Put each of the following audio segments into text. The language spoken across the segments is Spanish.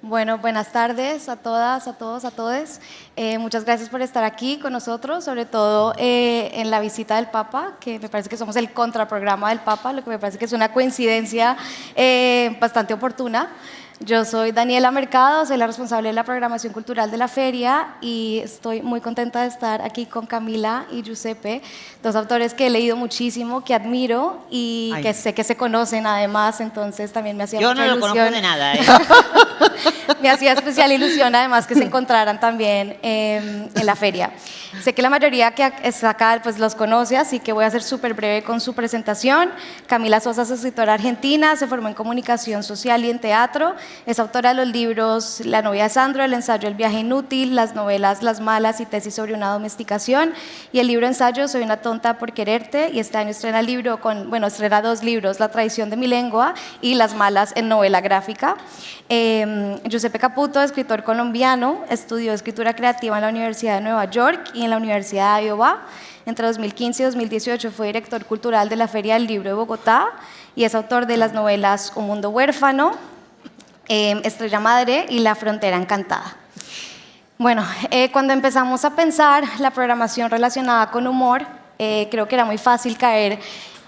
Bueno, buenas tardes a todas, a todos, a todes. Muchas gracias por estar aquí con nosotros, sobre todo en la visita del Papa, que me parece que somos el contraprograma del Papa, lo que me parece que es una coincidencia bastante oportuna. Yo soy Daniela Mercado, soy la responsable de la programación cultural de la feria y estoy muy contenta de estar aquí con Camila y Giuseppe, dos autores que he leído muchísimo, que admiro y que sé que se conocen además, entonces también me hacía mucha ilusión. Yo no lo conozco de nada, ¿eh? Me hacía especial ilusión además que se encontraran también en la feria. Sé que la mayoría que está acá pues los conoce, así que voy a ser súper breve con su presentación. Camila Sosa es escritora argentina, se formó en comunicación social y en teatro. Es autora de los libros La novia de Sandro, el ensayo El viaje inútil, las novelas Las malas y tesis sobre una domesticación y el libro ensayo Soy una tonta por quererte, y este año estrena el libro estrena dos libros, La traición de mi lengua y Las malas en novela gráfica. Giuseppe Caputo, escritor colombiano, estudió escritura creativa en la Universidad de Nueva York y en la Universidad de Iowa. Entre 2015 y 2018 fue director cultural de la Feria del Libro de Bogotá y es autor de las novelas Un mundo huérfano, Estrella Madre y La frontera encantada. Bueno, cuando empezamos a pensar la programación relacionada con humor, creo que era muy fácil caer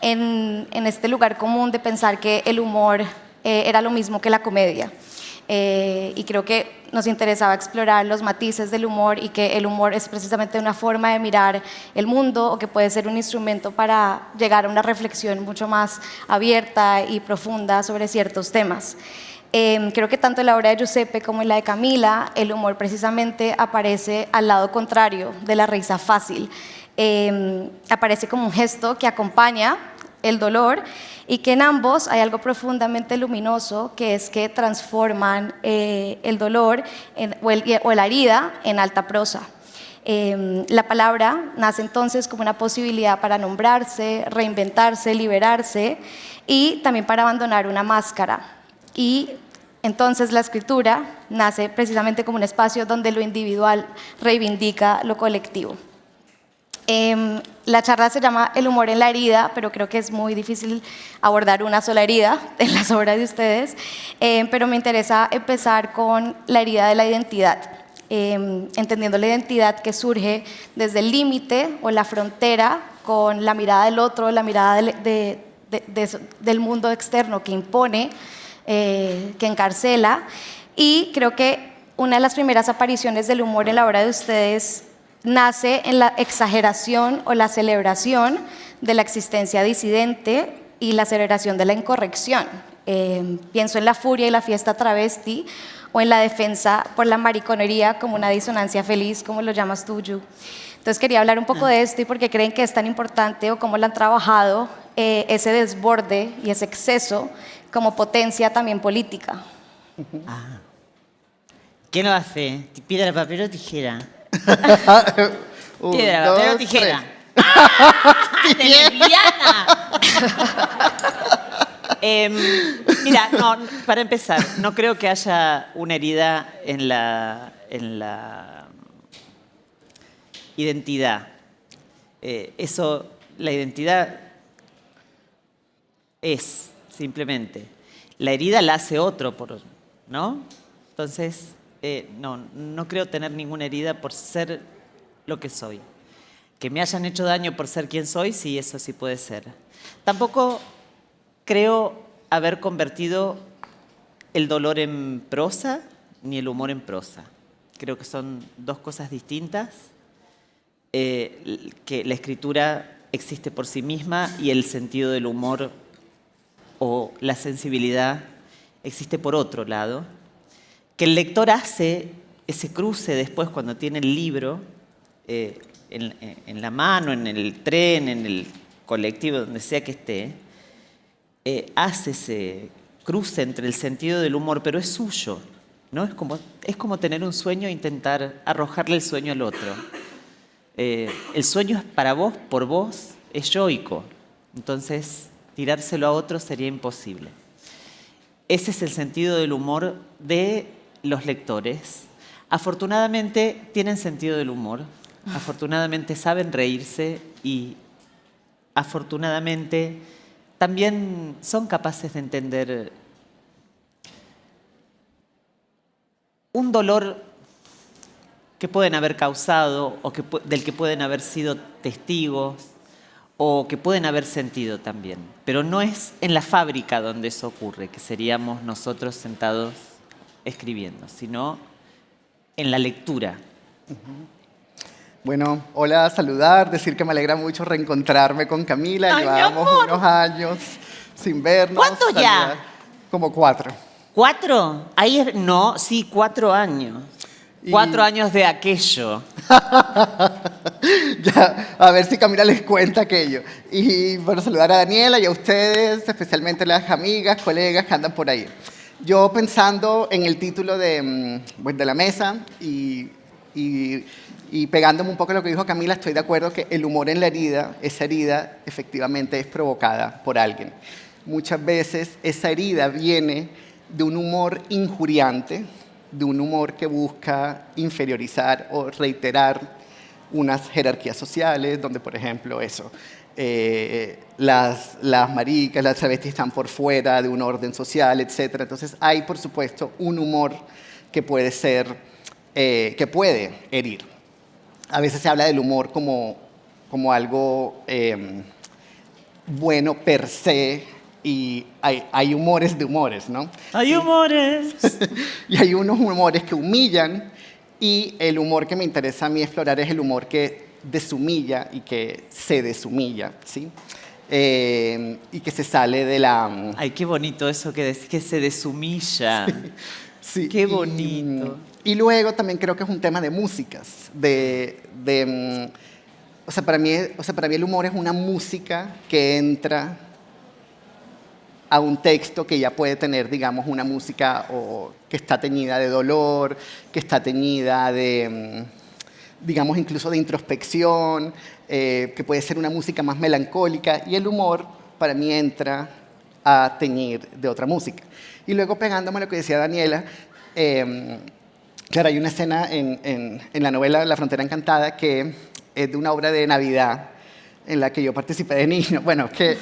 en este lugar común de pensar que el humor era lo mismo que la comedia. Y creo que nos interesaba explorar los matices del humor y que el humor es precisamente una forma de mirar el mundo o que puede ser un instrumento para llegar a una reflexión mucho más abierta y profunda sobre ciertos temas. Creo que tanto en la obra de Giuseppe como en la de Camila, el humor precisamente aparece al lado contrario de la risa fácil. Aparece como un gesto que acompaña el dolor y que en ambos hay algo profundamente luminoso, que es que transforman el dolor o la herida en alta prosa. La palabra nace entonces como una posibilidad para nombrarse, reinventarse, liberarse y también para abandonar una máscara. Y entonces la escritura nace precisamente como un espacio donde lo individual reivindica lo colectivo. La charla se llama El humor en la herida, pero creo que es muy difícil abordar una sola herida en las obras de ustedes, pero me interesa empezar con la herida de la identidad, entendiendo la identidad que surge desde el límite o la frontera con la mirada del otro, la mirada del mundo externo que impone, que encarcela, y creo que una de las primeras apariciones del humor en la obra de ustedes nace en la exageración o la celebración de la existencia disidente y la celebración de la incorrección. Pienso en la furia y la fiesta travesti o en la defensa por la mariconería como una disonancia feliz, como lo llamas tú, Yu. Entonces quería hablar un poco de esto y por qué creen que es tan importante o cómo lo han trabajado ese desborde y ese exceso como potencia también política. ¿Quién lo hace? ¿Piedra, papel o tijera? Un, Piedra, dos, papel o tijera. tres. ¡Lesbiana! Mira, no, para empezar, no creo que haya una herida en la identidad. La identidad es simplemente. La herida la hace otro, ¿no? Entonces, no creo tener ninguna herida por ser lo que soy. Que me hayan hecho daño por ser quien soy, sí, eso sí puede ser. Tampoco creo haber convertido el dolor en prosa ni el humor en prosa. Creo que son dos cosas distintas, que la escritura existe por sí misma y el sentido del humor o la sensibilidad existe por otro lado. Que el lector hace ese cruce después cuando tiene el libro en la mano, en el tren, en el colectivo, donde sea que esté, hace ese cruce entre el sentido del humor, pero es suyo, ¿no? Es como tener un sueño e intentar arrojarle el sueño al otro. El sueño es para vos, por vos, es yoico. Entonces, tirárselo a otro sería imposible. Ese es el sentido del humor de los lectores. Afortunadamente tienen sentido del humor, afortunadamente saben reírse y afortunadamente también son capaces de entender un dolor que pueden haber causado o del que pueden haber sido testigos o que pueden haber sentido también. Pero no es en la fábrica donde eso ocurre, que seríamos nosotros sentados escribiendo, sino en la lectura. Bueno, hola, saludar, decir que me alegra mucho reencontrarme con Camila. Ay, Llevábamos unos años sin vernos. ¿Cuánto ya? Saludar. Como 4. ¿4? Ahí no, sí, 4 años. 4 años de aquello. Ya, a ver si Camila les cuenta aquello. Y bueno, saludar a Daniela y a ustedes, especialmente las amigas, colegas que andan por ahí. Yo pensando en el título de la mesa y pegándome un poco a lo que dijo Camila, estoy de acuerdo que el humor en la herida, esa herida efectivamente es provocada por alguien. Muchas veces esa herida viene de un humor injuriante, de un humor que busca inferiorizar o reiterar unas jerarquías sociales, donde, por ejemplo, las maricas, las travestis están por fuera de un orden social, etc. Entonces, hay, por supuesto, un humor que puede ser, que puede herir. A veces se habla del humor como algo bueno per se, y hay humores de humores, ¿no? ¡Hay humores! Y hay unos humores que humillan, y el humor que me interesa a mí explorar es el humor que deshumilla y que se deshumilla, ¿sí? Y que se sale de la... Ay, qué bonito eso que decís, que se deshumilla. Sí, Qué bonito. Y luego también creo que es un tema de músicas, para mí el humor es una música que entra a un texto que ya puede tener, digamos, una música que está teñida de dolor, que está teñida de, digamos, incluso de introspección, que puede ser una música más melancólica, y el humor para mí entra a teñir de otra música. Y luego pegándome a lo que decía Daniela, claro, hay una escena en la novela La Frontera Encantada que es de una obra de Navidad en la que yo participé de niño. Bueno, que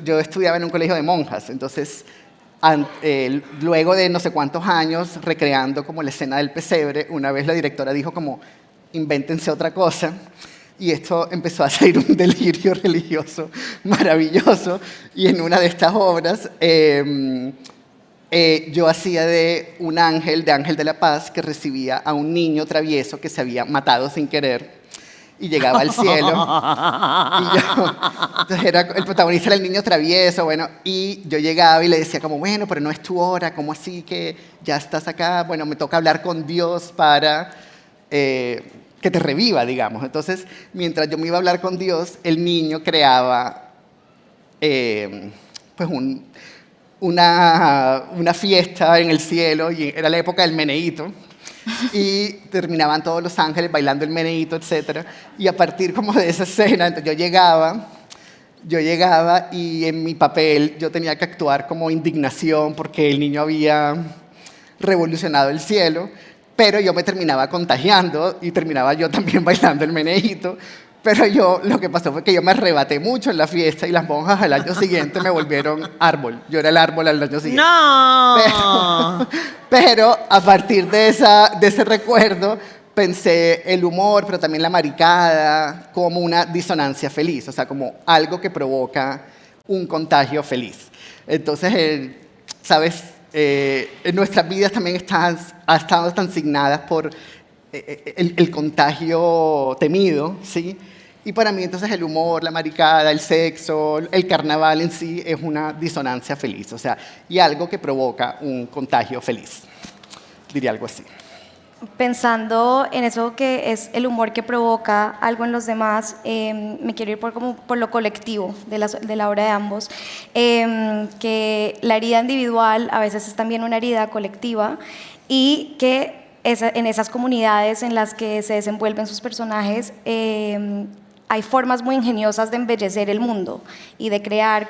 yo estudiaba en un colegio de monjas, entonces luego de no sé cuántos años recreando como la escena del pesebre, una vez la directora dijo como, invéntense otra cosa, y esto empezó a ser un delirio religioso maravilloso, y en una de estas obras yo hacía de un ángel de la paz que recibía a un niño travieso que se había matado sin querer y llegaba al cielo. Entonces el protagonista era el niño travieso, bueno, y yo llegaba y le decía como, bueno, pero no es tu hora, ¿cómo así que ya estás acá? Bueno, me toca hablar con Dios para que te reviva, digamos. Entonces, mientras yo me iba a hablar con Dios, el niño creaba pues una fiesta en el cielo, y era la época del meneíto, y terminaban todos los ángeles bailando el meneíto, etc. Y a partir como de esa escena, entonces yo llegaba y en mi papel yo tenía que actuar como indignación porque el niño había revolucionado el cielo, pero yo me terminaba contagiando y terminaba yo también bailando el meneíto. Pero lo que pasó fue que yo me arrebaté mucho en la fiesta y las monjas al año siguiente me volvieron árbol. Yo era el árbol al año siguiente. ¡No! Pero a partir de ese recuerdo pensé el humor, pero también la maricada, como una disonancia feliz, o sea, como algo que provoca un contagio feliz. Entonces, ¿sabes? En nuestras vidas también han estado tan asignadas por el contagio temido, ¿sí? Y para mí entonces el humor, la maricada, el sexo, el carnaval en sí es una disonancia feliz, o sea, y algo que provoca un contagio feliz. Diría algo así. Pensando en eso que es el humor que provoca algo en los demás, me quiero ir por lo colectivo de la obra de ambos, que la herida individual a veces es también una herida colectiva, y que en esas comunidades en las que se desenvuelven sus personajes, hay formas muy ingeniosas de embellecer el mundo y de crear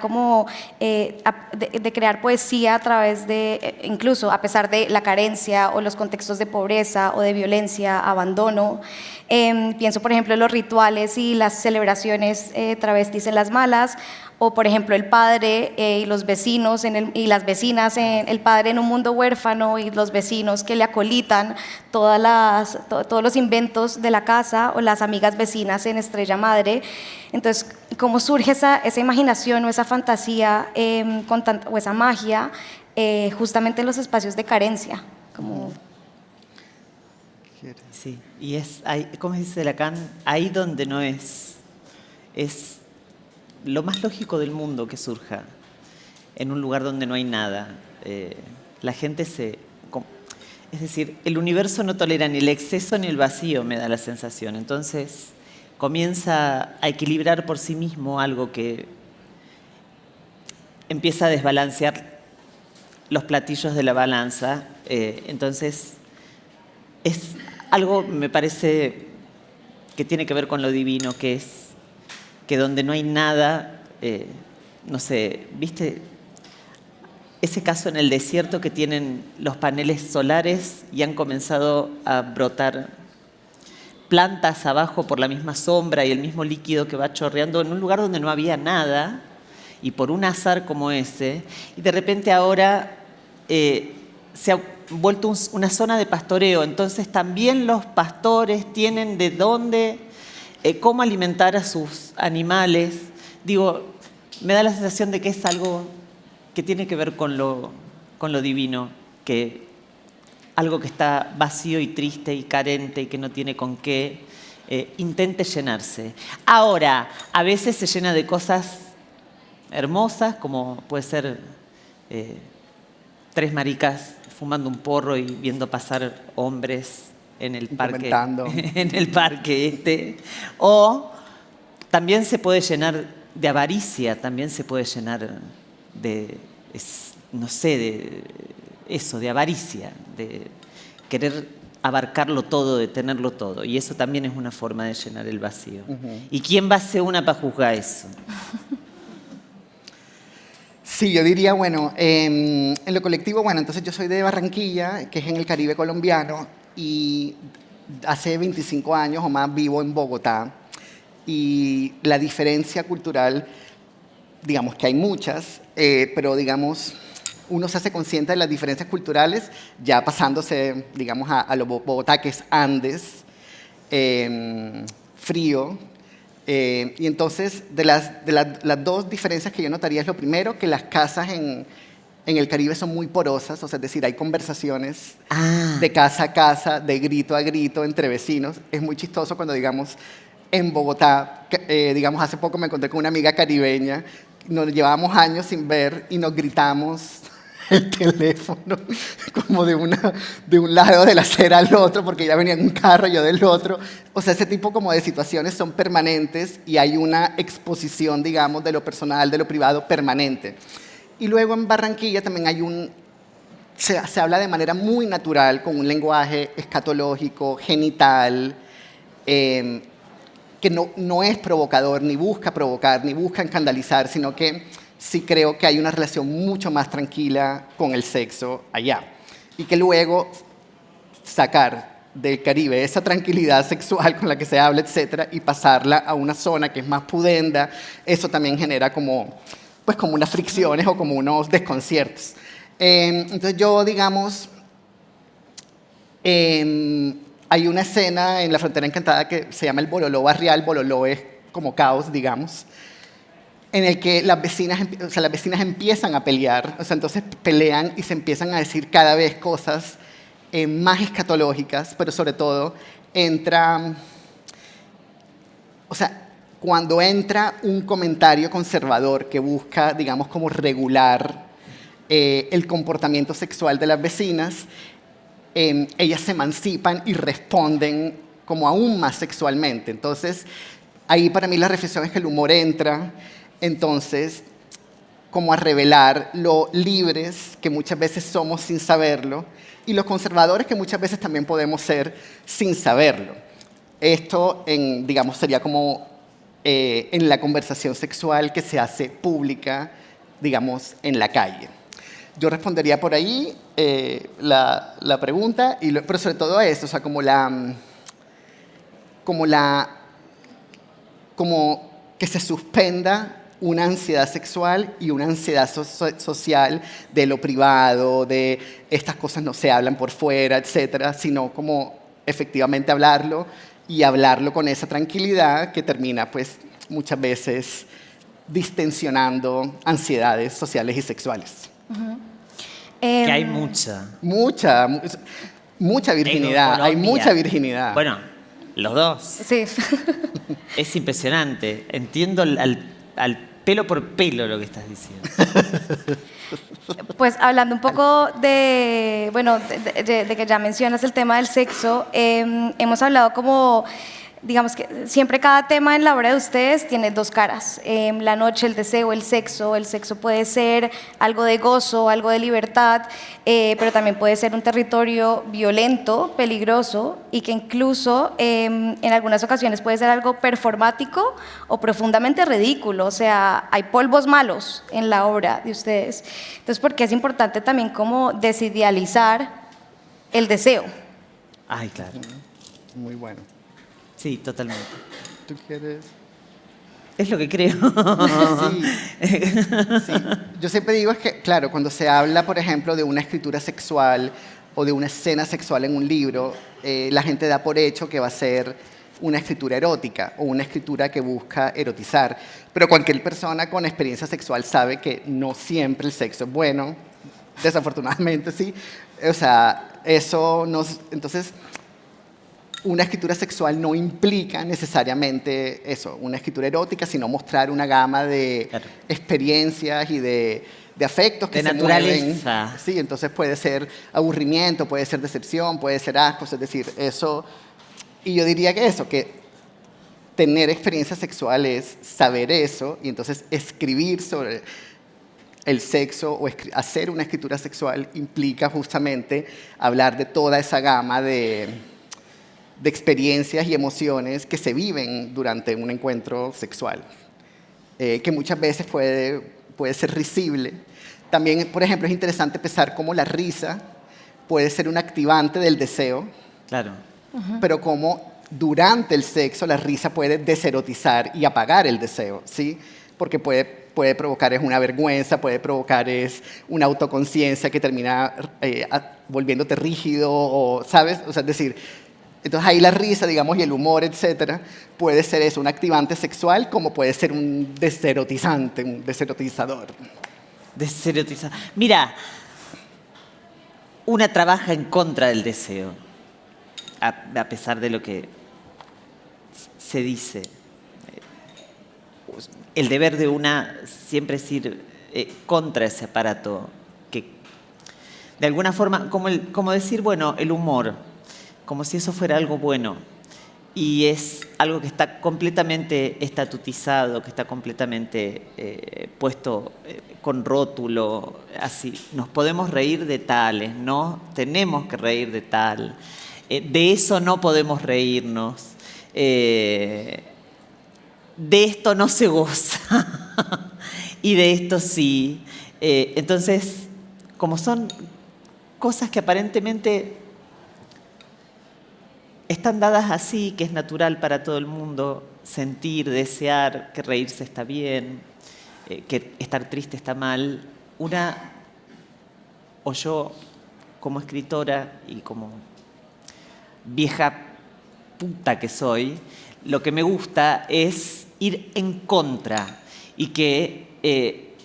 de crear poesía a través de, incluso a pesar de la carencia o los contextos de pobreza o de violencia, abandono. Pienso, por ejemplo, en los rituales y las celebraciones travestis en Las Malas, o por ejemplo el padre y los vecinos y las vecinas, el padre en un mundo huérfano y los vecinos que le acolitan todos los inventos de la casa, o las amigas vecinas en Estrella Madre. Entonces, ¿cómo surge esa imaginación o esa fantasía o esa magia justamente en los espacios de carencia? Como... Sí, y es, ahí, como dice Lacan, ahí donde no es lo más lógico del mundo que surja, en un lugar donde no hay nada. La gente es decir, el universo no tolera ni el exceso ni el vacío, me da la sensación. Entonces comienza a equilibrar por sí mismo algo que empieza a desbalancear los platillos de la balanza. Entonces es algo, me parece, que tiene que ver con lo divino, que es que donde no hay nada, no sé, ¿viste? Ese caso en el desierto que tienen los paneles solares y han comenzado a brotar plantas abajo por la misma sombra y el mismo líquido que va chorreando en un lugar donde no había nada, y por un azar como ese, y de repente ahora se ha vuelto una zona de pastoreo. Entonces también los pastores tienen de dónde, cómo alimentar a sus animales. Digo, me da la sensación de que es algo que tiene que ver con lo divino, que algo que está vacío y triste y carente y que no tiene con qué, intente llenarse. Ahora, a veces se llena de cosas hermosas, como puede ser tres maricas fumando un porro y viendo pasar hombres en el parque, en el parque o también se puede llenar de avaricia, también se puede llenar de, no sé, de eso, de avaricia, de querer abarcarlo todo, de tenerlo todo, y eso también es una forma de llenar el vacío. ¿Y quién va a ser una para juzgar eso? Sí, yo diría, bueno, en lo colectivo, bueno, entonces yo soy de Barranquilla, que es en el Caribe colombiano, y hace 25 años o más vivo en Bogotá, y la diferencia cultural, digamos que hay muchas, pero digamos, uno se hace consciente de las diferencias culturales ya pasándose, digamos, a lo Bogotá, que es Andes, frío. Y entonces, de las dos diferencias que yo notaría es lo primero, que las casas en el Caribe son muy porosas, o sea, es decir, hay conversaciones de casa a casa, de grito a grito entre vecinos. Es muy chistoso cuando, digamos, en Bogotá, digamos, hace poco me encontré con una amiga caribeña, nos llevábamos años sin ver y nos gritamos el teléfono como de un lado de la acera al otro, porque ella venía en un carro, yo del otro. O sea, ese tipo como de situaciones son permanentes y hay una exposición, digamos, de lo personal, de lo privado permanente. Y luego en Barranquilla también hay se habla de manera muy natural, con un lenguaje escatológico, genital, que no es provocador, ni busca provocar, ni busca escandalizar, sino que sí creo que hay una relación mucho más tranquila con el sexo allá. Y que luego sacar del Caribe esa tranquilidad sexual con la que se habla, etcétera, y pasarla a una zona que es más pudenda, eso también genera como unas fricciones o como unos desconciertos. Entonces yo, digamos, hay una escena en La Frontera Encantada que se llama el bololó barrial. Bololó es como caos, digamos, en el que las vecinas empiezan a pelear, o sea, entonces pelean y se empiezan a decir cada vez cosas más escatológicas, pero sobre todo cuando entra un comentario conservador que busca, digamos, como regular el comportamiento sexual de las vecinas, ellas se emancipan y responden como aún más sexualmente. Entonces, ahí para mí la reflexión es que el humor entra, entonces, como a revelar lo libres que muchas veces somos sin saberlo y los conservadores que muchas veces también podemos ser sin saberlo. Esto, digamos, sería como en la conversación sexual que se hace pública, digamos, en la calle. Yo respondería por ahí la pregunta, pero sobre todo a esto, o sea, como que se suspenda una ansiedad sexual y una ansiedad social de lo privado, de estas cosas no se hablan por fuera, etcétera, sino como efectivamente hablarlo y hablarlo con esa tranquilidad que termina pues muchas veces distensionando ansiedades sociales y sexuales. Que hay mucha. Mucha virginidad, hay mucha virginidad. Bueno, los dos. Sí. Es impresionante. Entiendo al pelo por pelo lo que estás diciendo. Pues hablando un poco de, bueno, de que ya mencionas el tema del sexo, hemos hablado como, digamos que siempre cada tema en la obra de ustedes tiene dos caras. La noche, el deseo, el sexo puede ser algo de gozo, algo de libertad, pero también puede ser un territorio violento, peligroso y que incluso en algunas ocasiones puede ser algo performático o profundamente ridículo. O sea, hay polvos malos en la obra de ustedes. Entonces, ¿por qué es importante también como desidealizar el deseo? Ay, claro. Muy bueno. Sí, totalmente. ¿Tú quieres? Es lo que creo. Sí. Yo siempre digo es que, claro, cuando se habla, por ejemplo, de una escritura sexual o de una escena sexual en un libro, la gente da por hecho que va a ser una escritura erótica o una escritura que busca erotizar. Pero cualquier persona con experiencia sexual sabe que no siempre el sexo es bueno, desafortunadamente sí. O sea, eso nos... Entonces, una escritura sexual no implica necesariamente eso, una escritura erótica, sino mostrar una gama de experiencias y de afectos que de se naturaleza. mueven. Sí, entonces puede ser aburrimiento, puede ser decepción, puede ser asco, es decir, eso. Y yo diría que eso, que tener experiencia sexual es saber eso y entonces escribir sobre el sexo o hacer una escritura sexual implica justamente hablar de toda esa gama de experiencias y emociones que se viven durante un encuentro sexual, que muchas veces puede ser risible. También, por ejemplo, es interesante pensar cómo la risa puede ser un activante del deseo, Claro. pero cómo durante el sexo la risa puede deserotizar y apagar el deseo, ¿sí? Porque puede provocar una vergüenza, puede provocar una autoconciencia que termina volviéndote rígido, o, ¿sabes? O sea, es decir, entonces ahí la risa, digamos, y el humor, etcétera, puede ser eso, un activante sexual, como puede ser un deserotizante, un deserotizador. Deserotizar. Mira, una trabaja en contra del deseo, a pesar de lo que se dice. El deber de una siempre es ir contra ese aparato que, de alguna forma, como decir, bueno, el humor, como si eso fuera algo bueno, y es algo que está completamente estatutizado, que está completamente puesto con rótulo, así. Nos podemos reír de tales, ¿no? Tenemos que reír de tal. De eso no podemos reírnos. De esto no se goza. Y de esto sí. Entonces, como son cosas que aparentemente están dadas así, que es natural para todo el mundo sentir, desear, que reírse está bien, que estar triste está mal. O yo, como escritora y como vieja puta que soy, lo que me gusta es ir en contra y que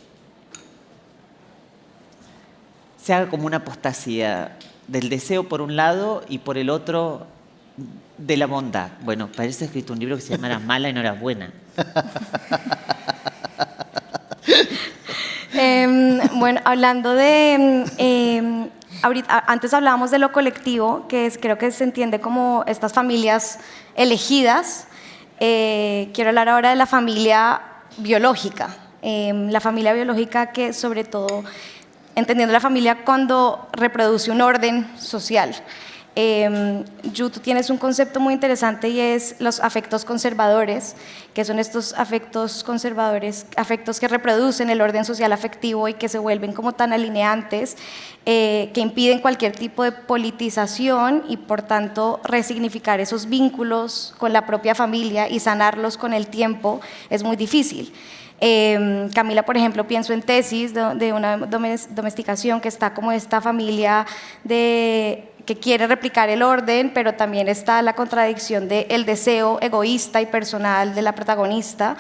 se haga como una apostasía del deseo por un lado y por el otro de la bondad. Bueno, para eso he escrito un libro que se llama Eras mala y no eras buena. Bueno, hablando de... ahorita, antes hablábamos de lo colectivo, creo que se entiende como estas familias elegidas. Quiero hablar ahora de la familia biológica. La familia biológica que, sobre todo, entendiendo la familia cuando reproduce un orden social. Yu, tú tienes un concepto muy interesante y es los afectos conservadores, que son estos afectos conservadores, afectos que reproducen el orden social afectivo y que se vuelven como tan alineantes, que impiden cualquier tipo de politización y por tanto resignificar esos vínculos con la propia familia y sanarlos con el tiempo es muy difícil. Camila, por ejemplo, pienso en Tesis, de una domesticación, que está como esta familia que quiere replicar el orden, pero también está la contradicción del deseo egoísta y personal de la protagonista.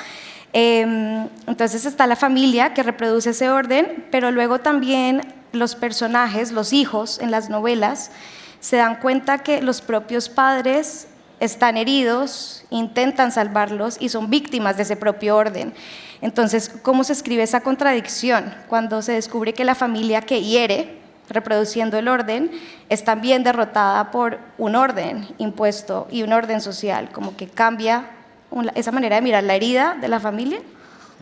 Entonces está la familia que reproduce ese orden, pero luego también los personajes, los hijos en las novelas, se dan cuenta que los propios padres están heridos, intentan salvarlos y son víctimas de ese propio orden. Entonces, ¿cómo se escribe esa contradicción cuando se descubre que la familia que hiere, reproduciendo el orden, es también derrotada por un orden impuesto y un orden social? Como que cambia esa manera de mirar la herida de la familia.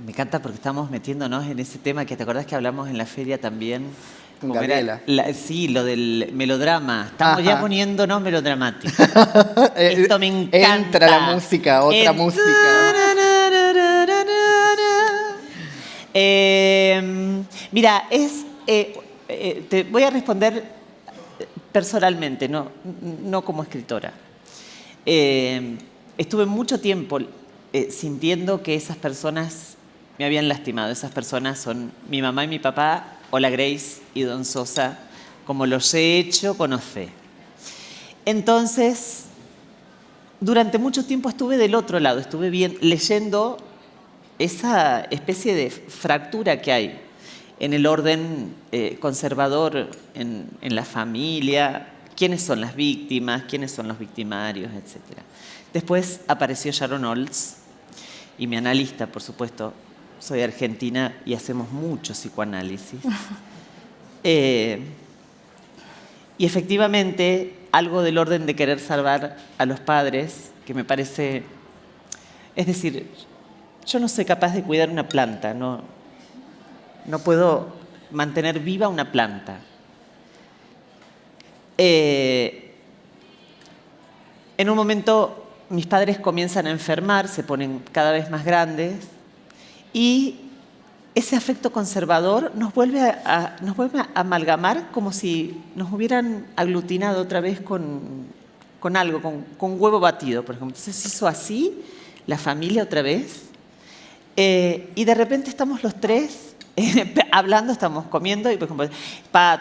Me encanta porque estamos metiéndonos en ese tema que te acordás que hablamos en la feria también. Con Gabriela. Sí, lo del melodrama. Estamos Ajá. ya poniéndonos melodramáticos. Esto me encanta. Entra la música, otra música. Mira, te voy a responder personalmente, no como escritora. Estuve mucho tiempo sintiendo que esas personas me habían lastimado. Esas personas son mi mamá y mi papá, Hola Grace y Don Sosa, como los he hecho, conoce. Entonces, durante mucho tiempo estuve del otro lado, estuve leyendo esa especie de fractura que hay en el orden conservador en la familia, quiénes son las víctimas, quiénes son los victimarios, etc. Después apareció Sharon Olds y mi analista, por supuesto. Soy argentina y hacemos mucho psicoanálisis. Y efectivamente, algo del orden de querer salvar a los padres, que me parece... Es decir, yo no soy capaz de cuidar una planta, no puedo mantener viva una planta. En un momento, mis padres comienzan a enfermar, se ponen cada vez más grandes, y ese afecto conservador nos vuelve a amalgamar como si nos hubieran aglutinado otra vez con algo, con huevo batido, por ejemplo. Entonces hizo así la familia otra vez, y de repente estamos los tres hablando, estamos comiendo, y por ejemplo,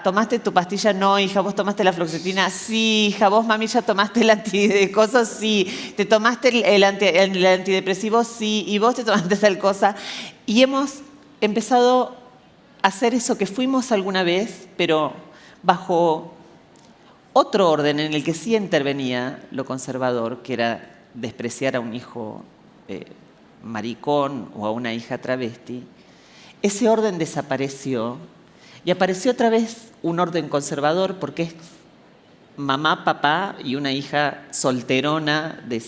¿tomaste tu pastilla? No, hija. ¿Vos tomaste la fluoxetina? Sí, hija. ¿Vos, mami, ya tomaste el antidepresivo? Sí. ¿Te tomaste el antidepresivo? Sí. ¿Y vos te tomaste tal cosa? Y hemos empezado a hacer eso que fuimos alguna vez, pero bajo otro orden en el que sí intervenía lo conservador, que era despreciar a un hijo maricón o a una hija travesti. Ese orden desapareció y apareció otra vez un orden conservador, porque es mamá, papá y una hija solterona de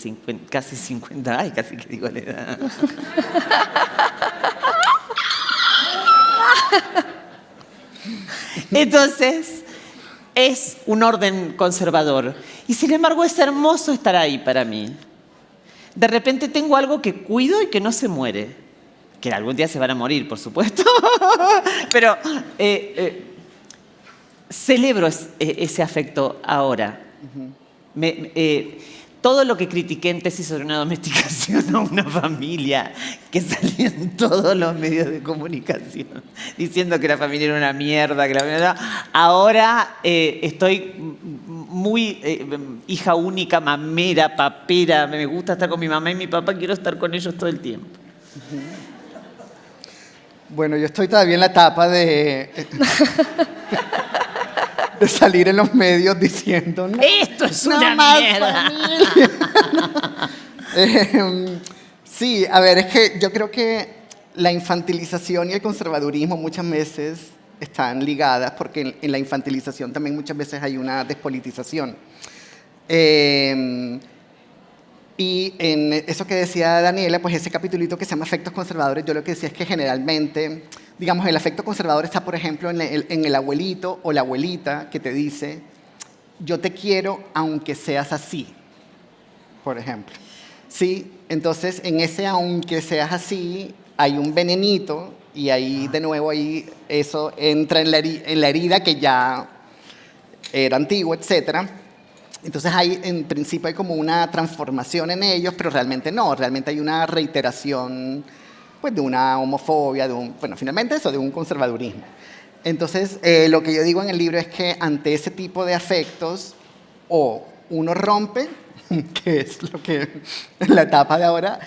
casi 50, ay, casi que digo la edad. Entonces, es un orden conservador. Y sin embargo, es hermoso estar ahí para mí. De repente tengo algo que cuido y que no se muere. Que algún día se van a morir, por supuesto. Pero celebro ese afecto ahora. Todo lo que critiqué en Tesis sobre una domesticación o una familia, que salía en todos los medios de comunicación, diciendo que la familia era una mierda, ahora estoy muy hija única, mamera, papera, me gusta estar con mi mamá y mi papá, quiero estar con ellos todo el tiempo. Bueno, yo estoy todavía en la etapa de salir en los medios diciendo ¡esto es una mierda! Sí, a ver, es que yo creo que la infantilización y el conservadurismo muchas veces están ligadas, porque en la infantilización también muchas veces hay una despolitización. Y en eso que decía Daniela, pues ese capitulito que se llama Afectos Conservadores, yo lo que decía es que generalmente, digamos, el afecto conservador está, por ejemplo, en el abuelito o la abuelita que te dice, yo te quiero aunque seas así, por ejemplo. Sí, entonces en ese aunque seas así hay un venenito y ahí de nuevo ahí eso entra en la herida que ya era antigua, etcétera. Entonces en principio hay como una transformación en ellos, pero realmente no, realmente hay una reiteración pues de una homofobia, bueno, finalmente eso, de un conservadurismo. Entonces, lo que yo digo en el libro es que ante ese tipo de afectos, o uno rompe, que es lo que es la etapa de ahora,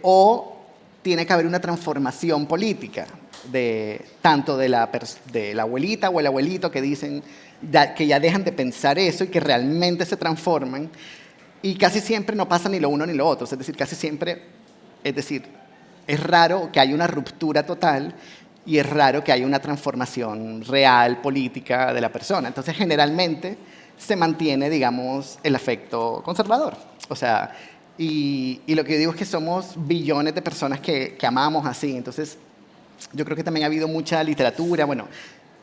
o tiene que haber una transformación política, tanto de la abuelita o el abuelito que dicen que ya dejan de pensar eso y que realmente se transforman. Y casi siempre no pasa ni lo uno ni lo otro, es decir, casi siempre, es raro que haya una ruptura total y es raro que haya una transformación real, política de la persona. Entonces, generalmente se mantiene, digamos, el afecto conservador. O sea, y lo que yo digo es que somos billones de personas que amamos así. Entonces, yo creo que también ha habido mucha literatura, bueno,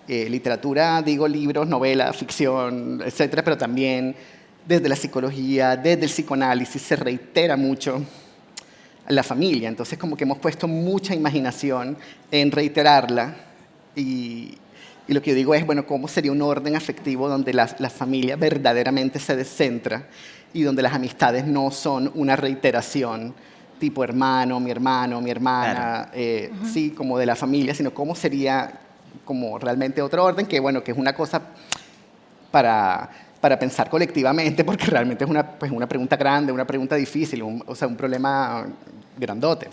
literatura, digo, libros, novelas, ficción, etcétera, pero también desde la psicología, desde el psicoanálisis, se reitera mucho la familia. Entonces, como que hemos puesto mucha imaginación en reiterarla y lo que yo digo es, bueno, ¿cómo sería un orden afectivo donde la familia verdaderamente se descentra y donde las amistades no son una reiteración tipo hermano, mi hermana, claro. Sí, como de la familia, sino cómo sería como realmente otro orden, que bueno, que es una cosa para pensar colectivamente, porque realmente es una pregunta grande, una pregunta difícil, o sea, un problema grandote.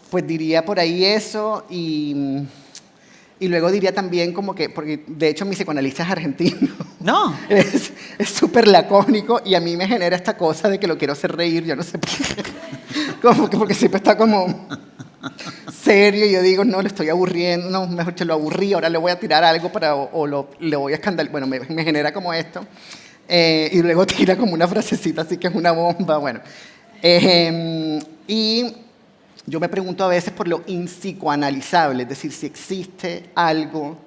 Pues diría por ahí eso y luego diría también como que, porque de hecho mi psicoanalista es argentino. No. Es súper lacónico y a mí me genera esta cosa de que lo quiero hacer reír, yo no sé por qué. Como que porque siempre está como serio y yo digo, no, le estoy aburriendo, no, mejor que lo aburrí, ahora le voy a tirar algo le voy a escandalizar, bueno, me genera como esto. Y luego tira como una frasecita así que es una bomba, bueno. Y yo me pregunto a veces por lo inpsicoanalizable, es decir, si existe algo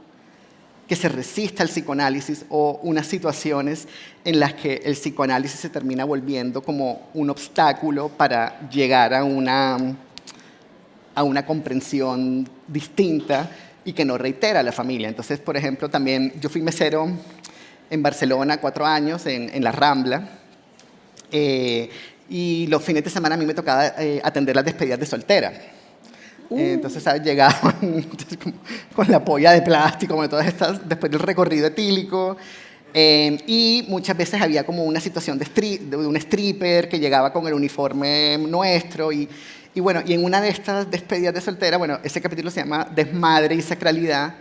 que se resista al psicoanálisis o unas situaciones en las que el psicoanálisis se termina volviendo como un obstáculo para llegar a una comprensión distinta y que no reitera a la familia. Entonces, por ejemplo, también yo fui mesero en Barcelona 4 años, en la Rambla, y los fines de semana a mí me tocaba atender las despedidas de soltera. Entonces, ¿sabes? Llegaban con la polla de plástico, como todas estas, después del recorrido etílico, y muchas veces había como una situación de un stripper que llegaba con el uniforme nuestro y bueno, y en una de estas despedidas de soltera, bueno, ese capítulo se llama Desmadre y Sacralidad,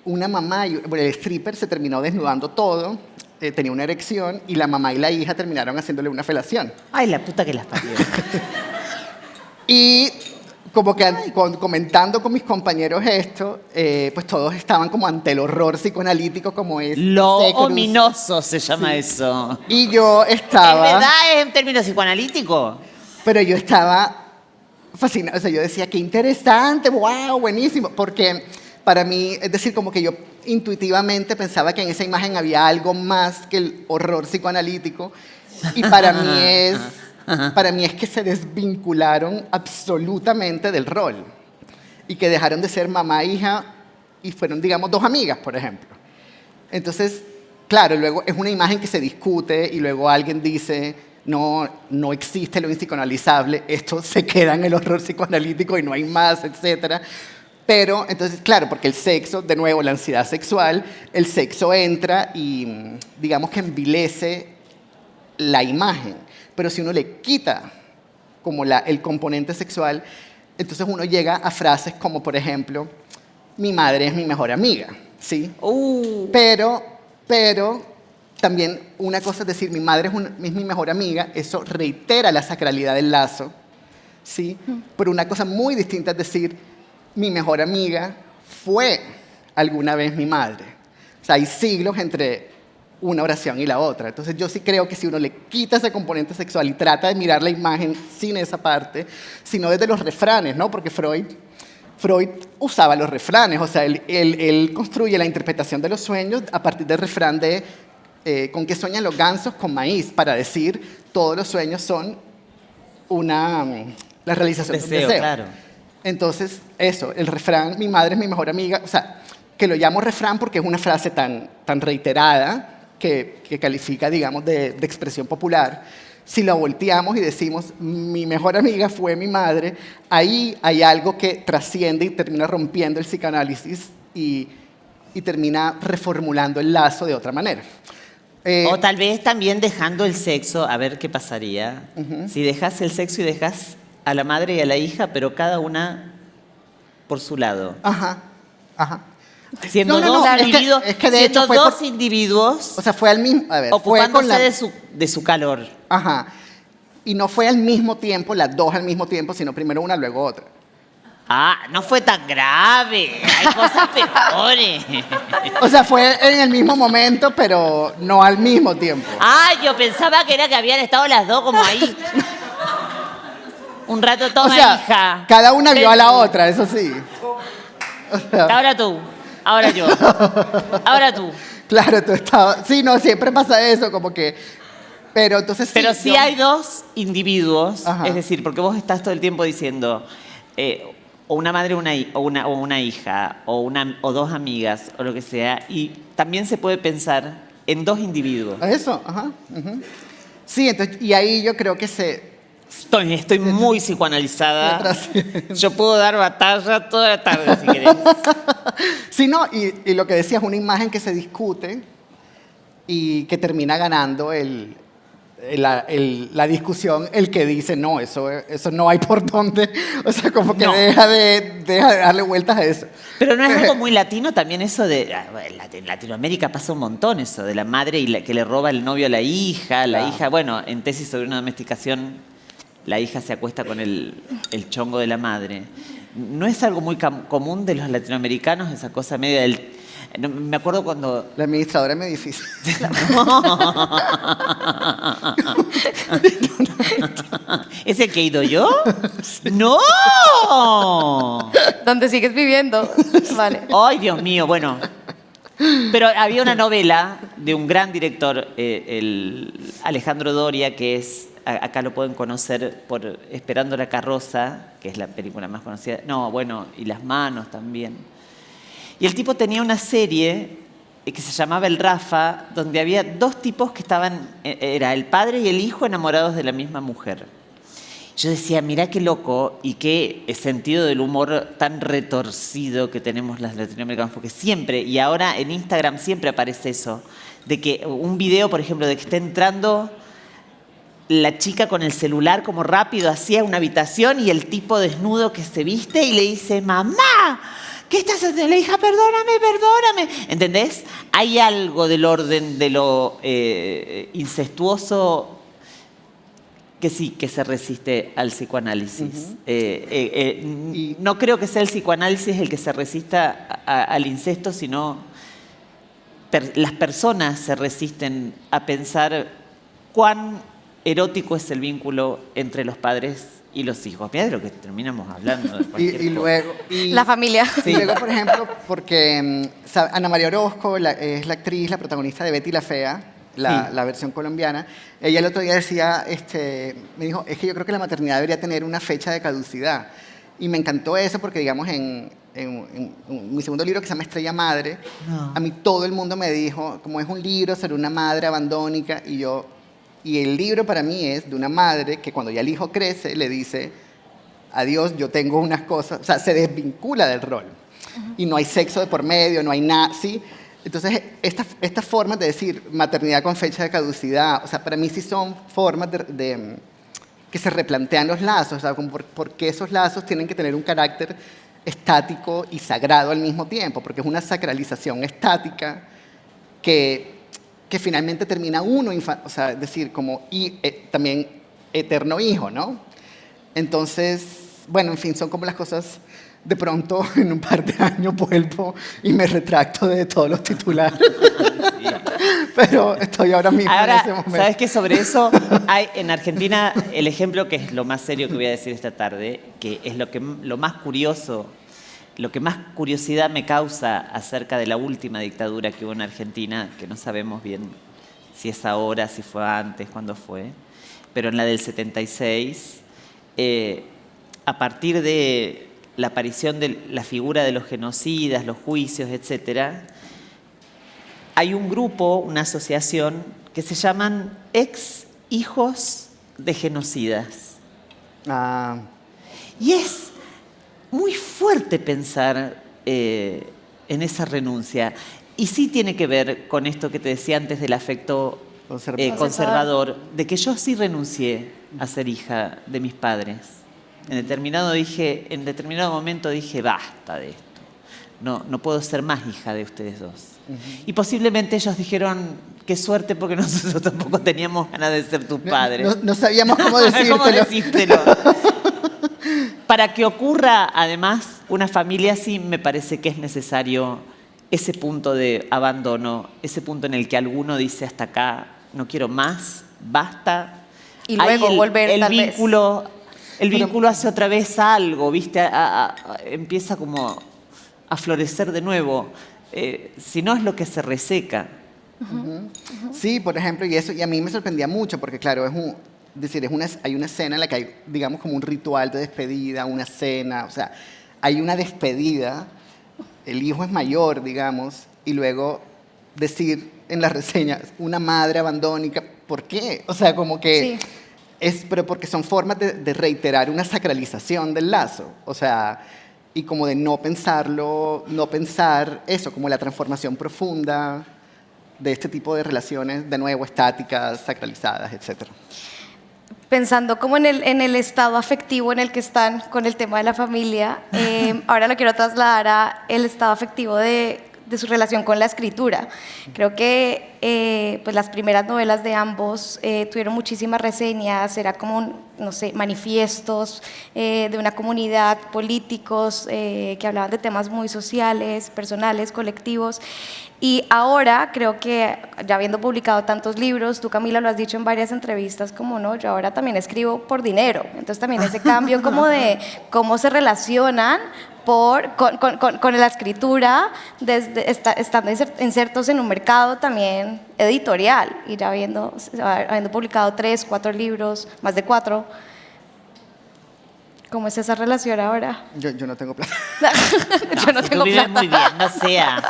una mamá, bueno, el stripper se terminó desnudando todo, tenía una erección y la mamá y la hija terminaron haciéndole una felación. Ay, la puta que las parió. Y como que comentando con mis compañeros esto, pues todos estaban como ante el horror psicoanalítico como es. Lo ominoso se llama eso. Y yo estaba... ¿En verdad es en términos psicoanalíticos? Pero yo estaba fascinada, o sea, yo decía, qué interesante, wow, buenísimo, porque para mí, es decir, como que yo intuitivamente pensaba que en esa imagen había algo más que el horror psicoanalítico, y para mí es que se desvincularon absolutamente del rol, y que dejaron de ser mamá e hija, y fueron, digamos, 2 amigas, por ejemplo. Entonces, claro, luego es una imagen que se discute, y luego alguien dice... No existe lo inpsicoanalizable, esto se queda en el horror psicoanalítico y no hay más, etc. Pero, entonces, claro, porque el sexo, de nuevo, la ansiedad sexual, el sexo entra y, digamos que envilece la imagen. Pero si uno le quita como el componente sexual, entonces uno llega a frases como, por ejemplo, mi madre es mi mejor amiga, ¿sí? Pero también una cosa es decir, mi madre es mi mejor amiga, eso reitera la sacralidad del lazo, ¿sí? Pero una cosa muy distinta es decir, mi mejor amiga fue alguna vez mi madre. O sea, hay siglos entre una oración y la otra. Entonces yo sí creo que si uno le quita ese componente sexual y trata de mirar la imagen sin esa parte, sino desde los refranes, ¿no? Porque Freud usaba los refranes, o sea, él construye la interpretación de los sueños a partir del refrán de ¿con qué sueñan los gansos? Con maíz, para decir todos los sueños son la realización de un deseo. Claro. Entonces, eso, el refrán, mi madre es mi mejor amiga, o sea, que lo llamo refrán porque es una frase tan reiterada que califica, digamos, de expresión popular, si lo volteamos y decimos, mi mejor amiga fue mi madre, ahí hay algo que trasciende y termina rompiendo el psicoanálisis y termina reformulando el lazo de otra manera. O tal vez también dejando el sexo, a ver qué pasaría. Si dejas el sexo y dejas a la madre y a la hija, pero cada una por su lado. Ajá. Siendo No, dos es que- individuos, es que de siendo hecho fue dos por- individuos O sea, fue al mismo... A ver, fue ocupándose con la... de su calor. Ajá. Y no fue al mismo tiempo, las dos al mismo tiempo, sino primero una, luego otra. Ah, no fue tan grave. Hay cosas peores. O sea, fue en el mismo momento, pero no al mismo tiempo. Ah, yo pensaba que era que habían estado las dos como ahí. Un rato toma, O sea, hija. cada una vio a la otra, eso sí. Ahora tú, ahora yo. Ahora tú. Claro, tú estabas... Sí, no, siempre pasa eso, como que... Pero entonces sí... Pero si yo- hay dos individuos, Ajá. es decir, porque vos estás todo el tiempo diciendo o una madre o una hija, o dos amigas, o lo que sea, y también se puede pensar en dos individuos. Eso, ajá. Ujú. Sí, entonces, y ahí yo creo que se... Estoy muy psicoanalizada. trasciende. Yo puedo dar batalla toda la tarde, si querés. Sí, no, y lo que decía es una imagen que se discute y que termina ganando la discusión, el que dice, no, eso no hay por dónde. O sea, como que No. deja de darle vueltas a eso. Pero no es algo muy latino también eso de... En Latinoamérica pasa un montón eso, de la madre que le roba el novio a la hija. La Claro. hija, bueno, en Tesis sobre una domesticación, la hija se acuesta con el chongo de la madre. ¿No es algo muy común de los latinoamericanos, esa cosa media del... me acuerdo cuando... La administradora es muy difícil. ¿Es el que he ido yo? ¡No! ¿Dónde sigues viviendo? Vale. ¡Ay, Dios mío! Bueno, pero había una novela de un gran director, el Alejandro Doria, que es, acá lo pueden conocer por Esperando la carroza, que es la película más conocida. No, bueno, y Las manos también. Y el tipo tenía una serie que se llamaba El Rafa, donde había dos tipos que estaban, era el padre y el hijo enamorados de la misma mujer. Yo decía, mirá qué loco y qué sentido del humor tan retorcido que tenemos los latinoamericanos, porque siempre, y ahora en Instagram siempre aparece eso, de que un video, por ejemplo, de que está entrando la chica con el celular como rápido hacia una habitación y el tipo desnudo que se viste y le dice, mamá, ¿qué estás haciendo? Le hija, perdóname. ¿Entendés? Hay algo del orden de lo incestuoso que sí, que se resiste al psicoanálisis. No creo que sea el psicoanálisis el que se resista al incesto, sino las personas se resisten a pensar cuán erótico es el vínculo entre los padres y los hijos. Mira de lo que terminamos hablando. De cualquier Y cosa. luego... La familia. Y luego, por ejemplo, porque Ana María Orozco es la actriz, la protagonista de Betty la Fea, la versión colombiana. Ella el otro día decía, me dijo, es que yo creo que la maternidad debería tener una fecha de caducidad. Y me encantó eso porque, digamos, en mi segundo libro que se llama Estrella Madre, a mí todo el mundo me dijo, como es un libro sobre una madre abandónica, y el libro para mí es de una madre que cuando ya el hijo crece le dice, adiós, yo tengo unas cosas, o sea, se desvincula del rol. Y no hay sexo de por medio, no hay nada, ¿sí? Entonces, estas formas de decir maternidad con fecha de caducidad, o sea, para mí sí son formas que se replantean los lazos, o sea, como por qué esos lazos tienen que tener un carácter estático y sagrado al mismo tiempo, porque es una sacralización estática que finalmente termina uno, o sea, es decir, como también eterno hijo, ¿no? Entonces, bueno, en fin, son como las cosas. De pronto, en un par de años vuelvo y me retracto de todos los titulares. Pero estoy ahora mismo en ese momento. ¿Sabes qué? Sobre eso hay en Argentina el ejemplo que es lo más serio que voy a decir esta tarde, que es lo más curioso, lo que más curiosidad me causa acerca de la última dictadura que hubo en Argentina, que no sabemos bien si es ahora, si fue antes, cuándo fue, pero en la del 76, a partir de la aparición de la figura de los genocidas, los juicios, etc., hay un grupo, una asociación, que se llaman Ex Hijos de genocidas. Ah, Y es muy fuerte pensar en esa renuncia. Y sí tiene que ver con esto que te decía antes del afecto conservador, de que yo sí renuncié a ser hija de mis padres. En determinado momento dije, basta de esto. No puedo ser más hija de ustedes dos. Y posiblemente ellos dijeron, qué suerte porque nosotros tampoco teníamos ganas de ser tus padres. no sabíamos cómo decírtelo. ¿Cómo decírtelo? Para que ocurra, además, una familia así, me parece que es necesario ese punto de abandono, ese punto en el que alguno dice hasta acá, no quiero más, basta. Y luego volver, el tal vez. El vínculo hace otra vez algo, ¿viste? Empieza como a florecer de nuevo. Si no es lo que se reseca. Sí, por ejemplo, y a mí me sorprendía mucho porque, claro, hay una escena en la que hay, digamos, como un ritual de despedida, una cena, o sea, hay una despedida, el hijo es mayor, digamos, y luego decir en la reseña, una madre abandónica, ¿por qué? O sea, como que pero porque son formas de reiterar una sacralización del lazo, o sea, y como de no pensar eso, como la transformación profunda de este tipo de relaciones, de nuevo, estáticas, sacralizadas, etcétera. Pensando como en el estado afectivo en el que están con el tema de la familia, ahora lo quiero trasladar a el estado afectivo de su relación con la escritura. Creo que pues las primeras novelas de ambos tuvieron muchísimas reseñas, era como, no sé, manifiestos de una comunidad, políticos que hablaban de temas muy sociales, personales, colectivos. Y ahora creo que, ya habiendo publicado tantos libros, tú, Camila, lo has dicho en varias entrevistas, como no, yo ahora también escribo por dinero. Entonces también ese cambio como de cómo se relacionan con la escritura, estando insertos en un mercado también editorial, y ya habiendo publicado 3, 4 libros, más de 4. ¿Cómo es esa relación ahora? Yo no tengo plata. Yo no Si tengo tú vives plata. muy bien, no sea.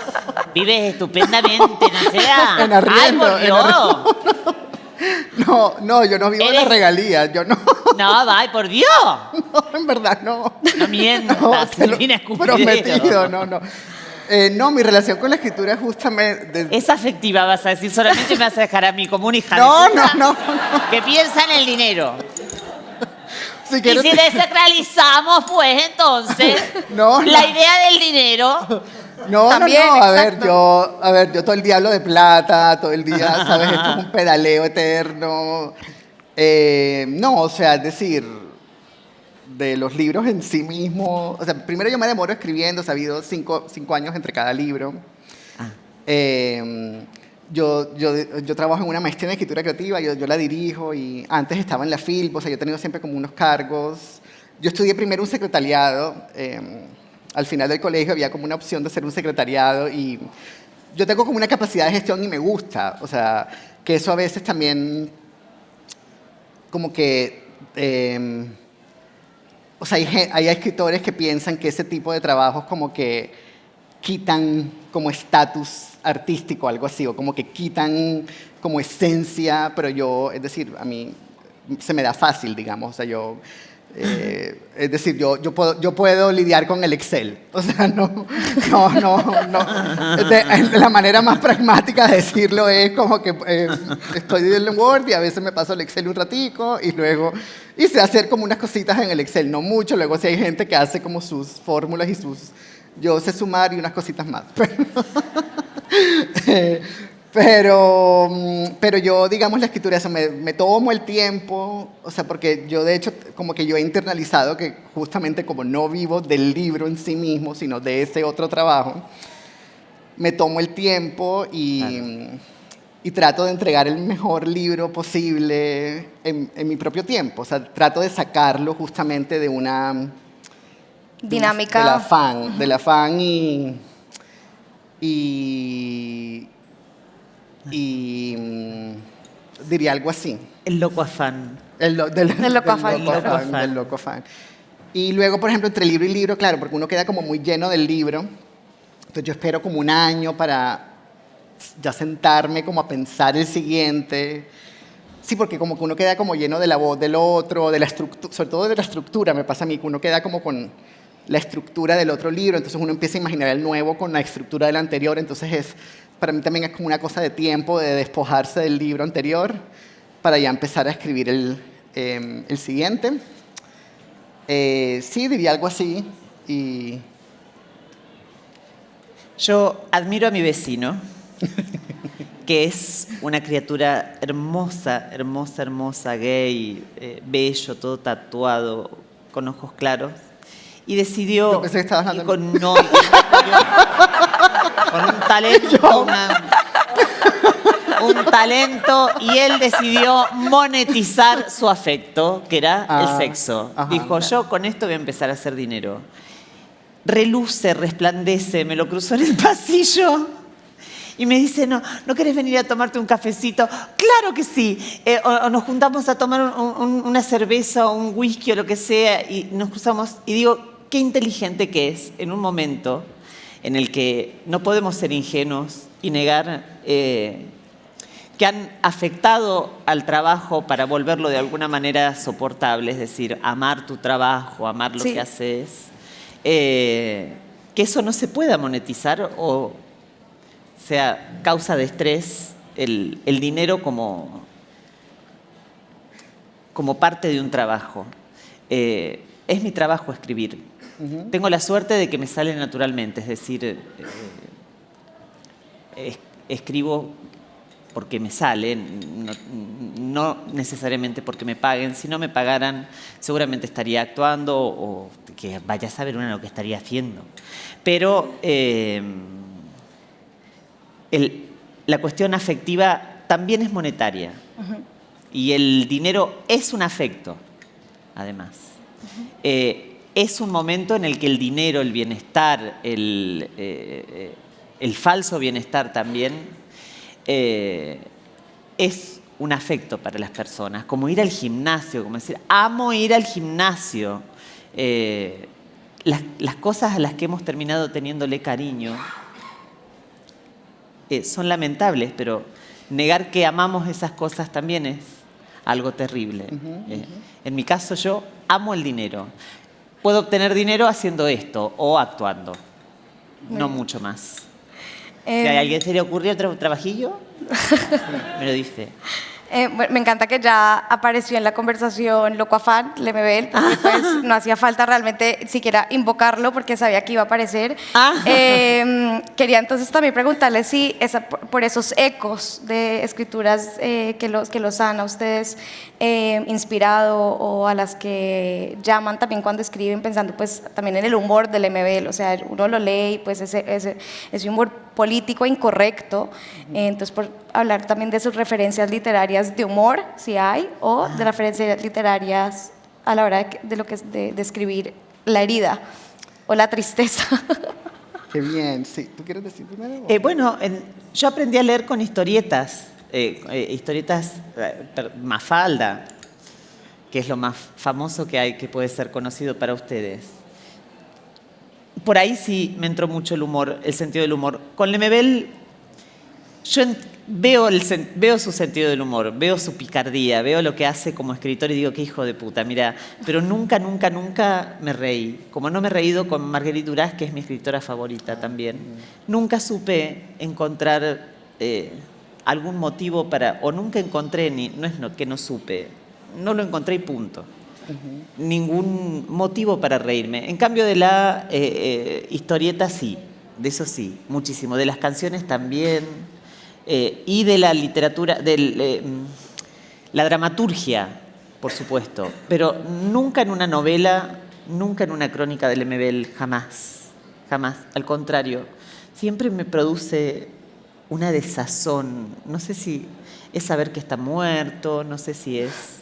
Vives estupendamente, no sea. En arriendo, ¡Ay, por Dios! No, yo no vivo de las regalías, yo no, ¡Ay, por Dios! en verdad no. No mientas, No, te lo Silvina Escupidero. prometido, no. No, mi relación con la escritura es justamente... Es afectiva, vas a decir. Solamente me vas a dejar a mí como una hija No, de puta no. que piensa en el dinero. Si Y quieres- si desacralizamos, pues entonces, No, la no. idea del dinero. También, no, exacto. a ver, yo todo el día hablo de plata, todo el día, ¿sabes? Esto es un pedaleo eterno. No, o sea, es decir, de los libros en sí mismos, o sea, primero yo me demoro escribiendo, o sea, ha habido 5 años entre cada libro. Yo trabajo en una maestría en escritura creativa, yo la dirijo y antes estaba en la FILP, o sea, yo he tenido siempre como unos cargos. Yo estudié primero un secretariado, al final del colegio había como una opción de hacer un secretariado y yo tengo como una capacidad de gestión y me gusta, o sea, que eso a veces también como que... o sea, hay escritores que piensan que ese tipo de trabajos como que quitan como estatus artístico, algo así, o como que quitan como esencia, pero yo, es decir, a mí se me da fácil, digamos, o sea, es decir, yo puedo lidiar con el Excel, o sea, no. La manera más pragmática de decirlo es como que estoy en Word y a veces me paso el Excel un ratico y luego, y sé hacer como unas cositas en el Excel, no mucho, luego si hay gente que hace como sus fórmulas y yo sé sumar y unas cositas más. Pero yo, digamos, la escritura, eso, me tomo el tiempo, o sea, porque yo de hecho como que yo he internalizado que justamente como no vivo del libro en sí mismo, sino de ese otro trabajo, me tomo el tiempo y trato de entregar el mejor libro posible en mi propio tiempo, o sea, trato de sacarlo justamente de una... Dinámica. Del afán diría algo así. El loco afán. Del loco afán. Del loco afán. Y luego, por ejemplo, entre libro y libro, claro, porque uno queda como muy lleno del libro. Entonces yo espero como un año para ya sentarme como a pensar el siguiente. Sí, porque como que uno queda como lleno de la voz del otro, de la estructura, sobre todo de la estructura, me pasa a mí, que uno queda como con la estructura del otro libro, entonces uno empieza a imaginar el nuevo con la estructura del anterior, entonces para mí también es como una cosa de tiempo, de despojarse del libro anterior para ya empezar a escribir el siguiente. Sí, diría algo así. Y Yo admiro a mi vecino, que es una criatura hermosa, hermosa, hermosa, gay, bello, todo tatuado, con ojos claros. Y decidió, Yo pensé que estabas hablando con un talento, un talento, y él decidió monetizar su afecto, que era el sexo. Ajá. Dijo, yo con esto voy a empezar a hacer dinero. Reluce, resplandece, me lo cruzó en el pasillo y me dice, ¿no querés venir a tomarte un cafecito? Claro que sí. O nos juntamos a tomar una cerveza o un whisky o lo que sea y nos cruzamos. Y digo, qué inteligente que es en un momento en el que no podemos ser ingenuos y negar que han afectado al trabajo para volverlo de alguna manera soportable, es decir, amar tu trabajo, amar lo que haces. Que eso no se pueda monetizar o sea causa de estrés el dinero como parte de un trabajo. Es mi trabajo escribir. Tengo la suerte de que me sale naturalmente, es decir, escribo porque me sale, no necesariamente porque me paguen. Si no me pagaran, seguramente estaría actuando o que vaya a saber uno lo que estaría haciendo. Pero la cuestión afectiva también es monetaria. Y el dinero es un afecto, además. Es un momento en el que el dinero, el bienestar, el falso bienestar también, es un afecto para las personas, como ir al gimnasio, como decir, amo ir al gimnasio. Las cosas a las que hemos terminado teniéndole cariño son lamentables, pero negar que amamos esas cosas también es algo terrible. En mi caso, yo amo el dinero. Puedo obtener dinero haciendo esto o actuando, no mucho más. Si a alguien se le ocurrió otro trabajillo, me lo dice. Me encanta que ya apareció en la conversación Loco Afán, Lemebel, porque pues no hacía falta realmente siquiera invocarlo porque sabía que iba a aparecer. Quería entonces también preguntarle si por esos ecos de escrituras que los han a ustedes inspirado o a las que llaman también cuando escriben pensando pues también en el humor del Lemebel, o sea, uno lo lee y pues ese humor político incorrecto, entonces por hablar también de sus referencias literarias de humor, si hay, o de referencias literarias a la hora de lo que es de escribir la herida o la tristeza. Qué bien, sí. ¿Tú quieres decir primero? Bueno, yo aprendí a leer con historietas, Mafalda, que es lo más famoso que hay, que puede ser conocido para ustedes. Por ahí sí me entró mucho el humor, el sentido del humor. Con Lemebel yo veo su sentido del humor, veo su picardía, veo lo que hace como escritor y digo, qué hijo de puta, mira, pero nunca, nunca, nunca me reí. Como no me he reído con Marguerite Duras, que es mi escritora favorita también, nunca supe encontrar algún motivo para, o nunca encontré, no es que no supe, no lo encontré y punto. Ningún motivo para reírme. En cambio de la historieta sí, de eso sí, muchísimo. De las canciones también, y de la literatura, de la dramaturgia, por supuesto. Pero nunca en una novela, nunca en una crónica del Lemebel, jamás, jamás. Al contrario, siempre me produce una desazón. No sé si es saber que está muerto, no sé si es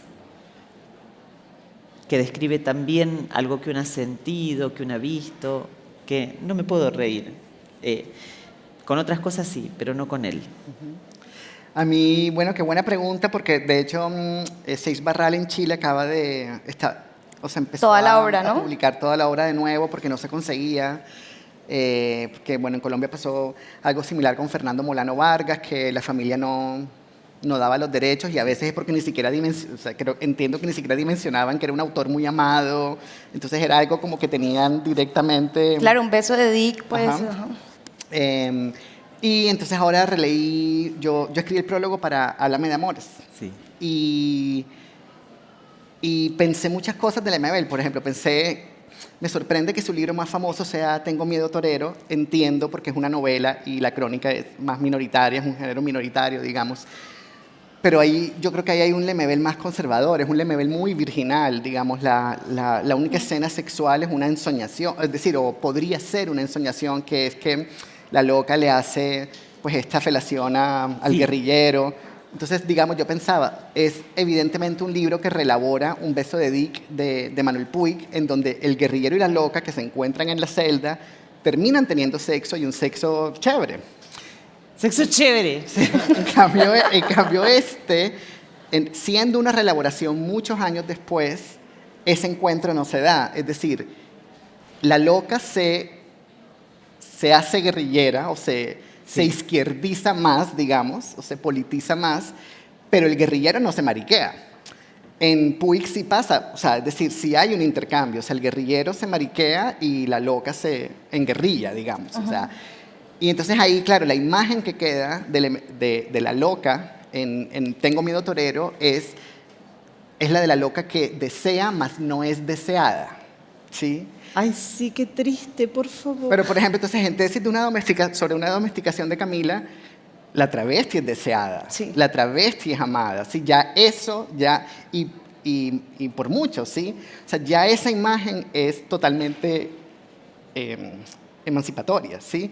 que describe también algo que uno ha sentido, que uno ha visto, que no me puedo reír. Con otras cosas sí, pero no con él. A mí, bueno, qué buena pregunta, porque de hecho Seix Barral en Chile acaba de empezó toda la obra, ¿no? A publicar toda la obra de nuevo porque no se conseguía. Porque bueno, en Colombia pasó algo similar con Fernando Molano Vargas, que la familia no no daba los derechos y a veces es porque ni siquiera entiendo que ni siquiera dimensionaban que era un autor muy amado, entonces era algo como que tenían directamente... Claro, un beso de Dick, pues. Ajá. Ajá. Y entonces ahora releí, yo escribí el prólogo para Háblame de Amores. Sí. Y pensé muchas cosas de Lemebel. Por ejemplo, me sorprende que su libro más famoso sea Tengo miedo torero. Entiendo porque es una novela y la crónica es más minoritaria, es un género minoritario, digamos. Pero ahí, yo creo que ahí hay un Lemebel más conservador, es un Lemebel muy virginal, digamos. La única escena sexual es una ensoñación, es decir, o podría ser una ensoñación, que es que la loca le hace pues esta felación al guerrillero. Entonces, digamos, yo pensaba, es evidentemente un libro que relabora Un beso de Dick de Manuel Puig, en donde el guerrillero y la loca que se encuentran en la celda terminan teniendo sexo y un sexo chévere. Sexo chévere. Sí, en cambio siendo una reelaboración muchos años después, ese encuentro no se da. Es decir, la loca se hace guerrillera o se izquierdiza más, digamos, o se politiza más, pero el guerrillero no se mariquea. En Puig sí pasa, o sea, es decir, sí hay un intercambio, o sea, el guerrillero se mariquea y la loca se enguerrilla, digamos. O sea, y entonces ahí, claro, la imagen que queda de la loca en Tengo miedo torero es la de la loca que desea, mas no es deseada, ¿sí? Ay, sí, qué triste, por favor. Pero, por ejemplo, entonces, en tesis sobre una domesticación de Camila, la travesti es deseada, Sí. la travesti es amada, ¿sí? Ya eso, y por mucho, ¿sí? O sea, ya esa imagen es totalmente emancipatoria, ¿sí?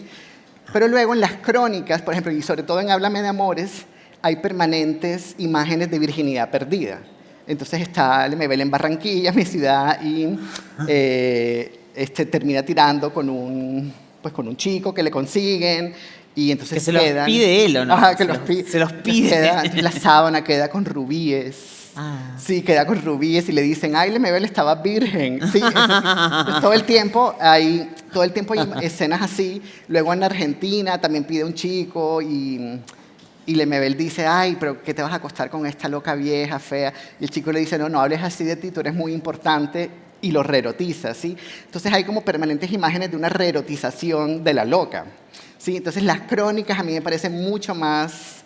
Pero luego en las crónicas, por ejemplo, y sobre todo en Háblame de Amores, hay permanentes imágenes de virginidad perdida. Entonces está Lemebel en Barranquilla, mi ciudad, y termina tirando con un chico que le consiguen, y entonces que se los pide él, ¿o no? Ajá, Se los pide. La sábana queda con rubíes. Ah. Sí, queda con rubíes y le dicen, ay, Lemebel estaba virgen. Sí, entonces, todo el tiempo hay escenas así. Luego en Argentina también pide un chico y Lemebel dice, ay, pero ¿qué te vas a acostar con esta loca vieja, fea? Y el chico le dice, no hables así de ti, tú eres muy importante, y lo reerotiza, ¿sí? Entonces hay como permanentes imágenes de una reerotización de la loca, ¿sí? Entonces las crónicas a mí me parecen mucho más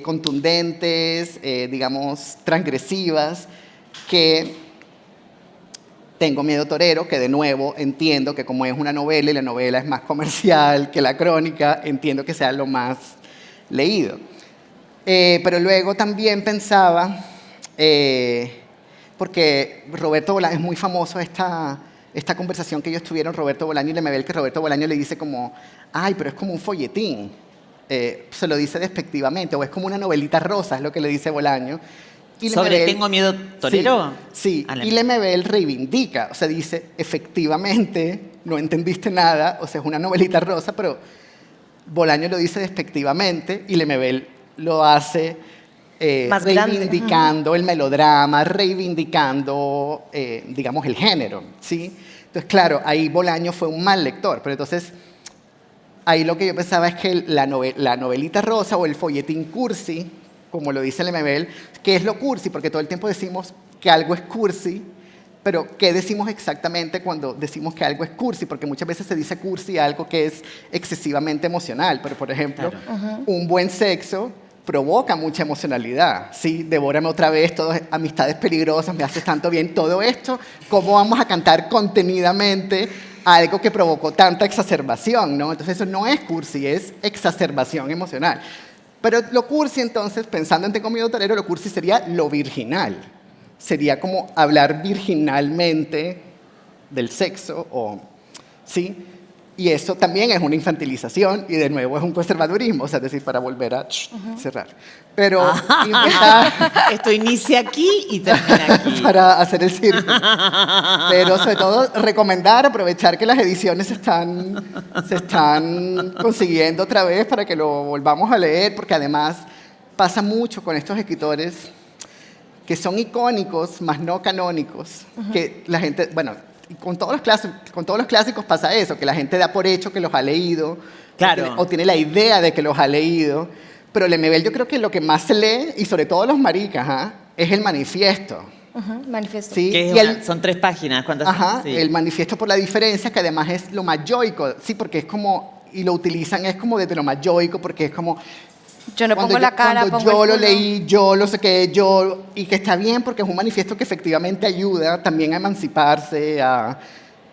contundentes, digamos, transgresivas, que Tengo miedo torero, que de nuevo entiendo que como es una novela y la novela es más comercial que la crónica, entiendo que sea lo más leído. Pero luego también pensaba, porque Roberto Bolaño, es muy famoso esta conversación que ellos tuvieron, Roberto Bolaño y Lemebel, que Roberto Bolaño le dice como, ay, pero es como un folletín. Se lo dice despectivamente, o es como una novelita rosa, es lo que le dice Bolaño. Y ¿Sobre Tengo miedo torero? Sí, y Lemebel reivindica, o sea, dice, efectivamente, no entendiste nada, o sea, es una novelita rosa, pero Bolaño lo dice despectivamente y Lemebel lo hace Más reivindicando el melodrama, reivindicando, digamos, el género, ¿sí? Entonces, claro, ahí Bolaño fue un mal lector, pero entonces ahí lo que yo pensaba es que la novelita rosa o el folletín cursi, como lo dice Lemebel, ¿qué es lo cursi? Porque todo el tiempo decimos que algo es cursi, pero ¿qué decimos exactamente cuando decimos que algo es cursi? Porque muchas veces se dice cursi a algo que es excesivamente emocional, pero por ejemplo, claro, un buen sexo provoca mucha emocionalidad, ¿sí? Devórame otra vez, todas amistades peligrosas, me haces tanto bien, todo esto, ¿cómo vamos a cantar contenidamente algo que provocó tanta exacerbación, ¿no? Entonces eso no es cursi, es exacerbación emocional. Pero lo cursi, entonces, pensando en Tengo miedo torero, lo cursi sería lo virginal. Sería como hablar virginalmente del sexo, ¿sí? Y eso también es una infantilización y de nuevo es un conservadurismo, o sea, es decir, para volver a cerrar. Pero Esto inicia aquí y termina aquí. para hacer el círculo. Pero sobre todo recomendar, aprovechar que las ediciones se están consiguiendo otra vez para que lo volvamos a leer, porque además pasa mucho con estos escritores que son icónicos, más no canónicos, que la gente, bueno, con todos los clásicos pasa eso, que la gente da por hecho que los ha leído, Claro. o tiene la idea de que los ha leído, pero Lemebel yo creo que lo que más se lee, y sobre todo los maricas, es el manifiesto. Manifiesto. ¿Sí? Que es son 3 páginas. ¿Cuántas? Sí. El manifiesto por la diferencia, que además es lo más yoico, sí, porque es como, y lo utilizan es como desde lo más yoico, porque es como... Yo no pongo la cara, cuando pongo yo el lo culo. leí, yo lo sé que yo, y que está bien porque es un manifiesto que efectivamente ayuda también a emanciparse,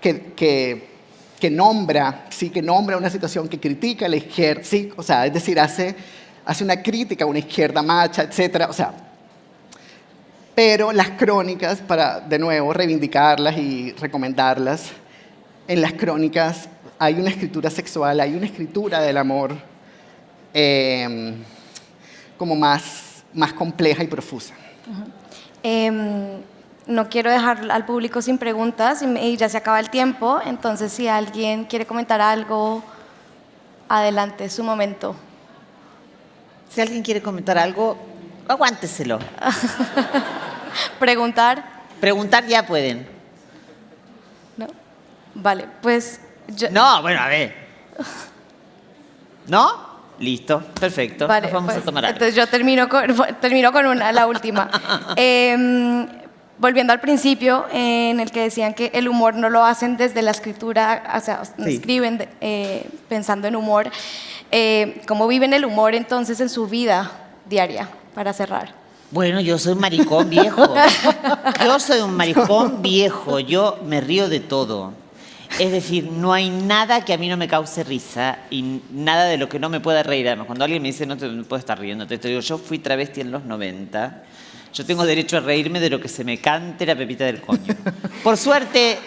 que nombra, sí, que nombra una situación que critica a la izquierda, sí, o sea, es decir, hace una crítica a una izquierda macha, etcétera, o sea, pero las crónicas, para de nuevo reivindicarlas y recomendarlas, en las crónicas hay una escritura sexual, hay una escritura del amor como más compleja y profusa. No quiero dejar al público sin preguntas y ya se acaba el tiempo, entonces si alguien quiere comentar algo, adelante, es su momento. Si alguien quiere comentar algo, aguánteselo. Preguntar, Preguntar ya pueden. ¿no? Vale, pues yo... No, bueno, a ver. ¿No? Listo, perfecto. Vale, Nos vamos pues, a tomar algo. entonces yo termino con la última. Volviendo al principio, en el que decían que el humor no lo hacen desde la escritura, o sea, no Sí. escriben pensando en humor. ¿Cómo viven el humor entonces en su vida diaria, para cerrar? Bueno, yo soy un maricón viejo. Yo soy un maricón viejo. Yo me río de todo. Es decir, no hay nada que a mí no me cause risa y nada de lo que no me pueda reír. Además, cuando alguien me dice, no puedo estar riendo, te digo, yo fui travesti en los 90. Yo tengo derecho a reírme de lo que se me cante la pepita del coño. Por suerte,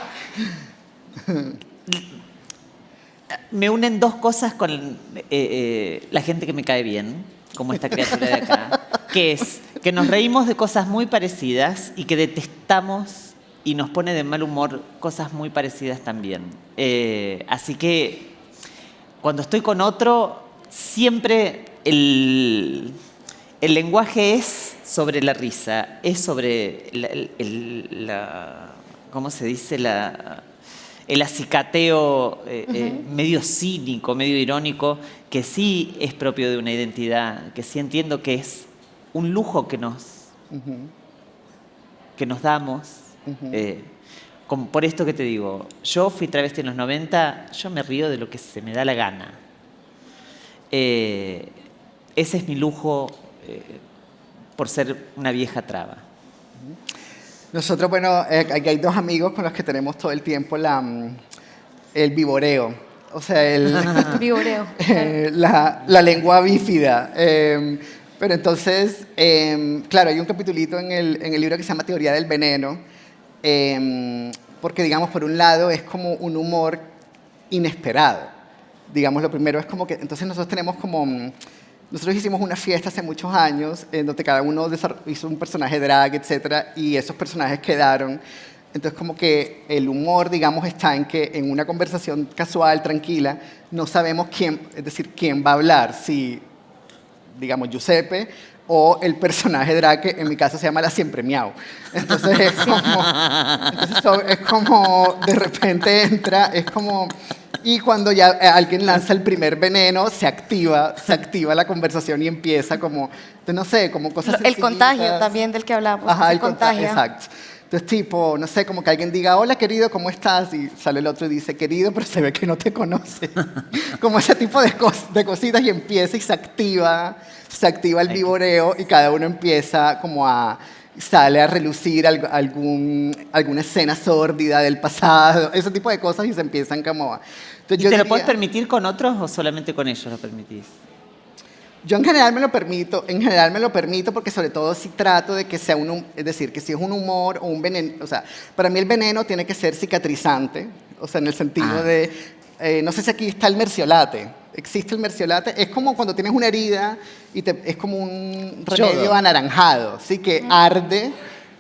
me unen 2 cosas con la gente que me cae bien, como esta criatura de acá, que es que nos reímos de cosas muy parecidas y que detestamos y nos pone de mal humor cosas muy parecidas también. Así que cuando estoy con otro, siempre el lenguaje es sobre la risa, es sobre ¿cómo se dice? El acicateo medio cínico, medio irónico, que sí es propio de una identidad, que sí entiendo que es un lujo que nos damos. Como por esto que te digo, yo fui travesti en los 90, yo me río de lo que se me da la gana. Ese es mi lujo por ser una vieja traba. Nosotros, bueno, aquí hay 2 amigos con los que tenemos todo el tiempo el vivoreo, o sea, Vivoreo. la lengua bífida. Pero entonces, claro, hay un capitulito en el libro que se llama Teoría del Veneno, porque, digamos, por un lado es como un humor inesperado. Digamos, lo primero es como que, entonces nosotros tenemos como... Nosotros hicimos una fiesta hace muchos años en donde cada uno hizo un personaje drag, etcétera, y esos personajes quedaron. Entonces, como que el humor, digamos, está en que en una conversación casual, tranquila, no sabemos quién, es decir, quién va a hablar, si, digamos, Giuseppe o el personaje drag, que en mi caso se llama la Siempre Miau. Entonces, es como de repente entra, es como... Y cuando ya alguien lanza el primer veneno, se activa la conversación y empieza como, no sé, como cosas El sencillitas. contagio también del que hablamos. Ajá, el contagio. Exacto. Entonces, tipo, no sé, como que alguien diga, hola, querido, ¿cómo estás? Y sale el otro y dice, querido, pero se ve que no te conoce. Como ese tipo de cositas y empieza y se activa el vivoreo y cada uno empieza como sale a relucir alguna escena sórdida del pasado, ese tipo de cosas y se empiezan como... Entonces, ¿Y te lo puedes permitir con otros o solamente con ellos lo permitís? Yo en general me lo permito porque sobre todo si trato de que sea es decir, que si es un humor o un veneno, o sea, para mí el veneno tiene que ser cicatrizante, o sea, en el sentido de, no sé si aquí está el merciolate, existe el merciolate, es como cuando tienes una herida y es como un remedio anaranjado, ¿sí? Que arde,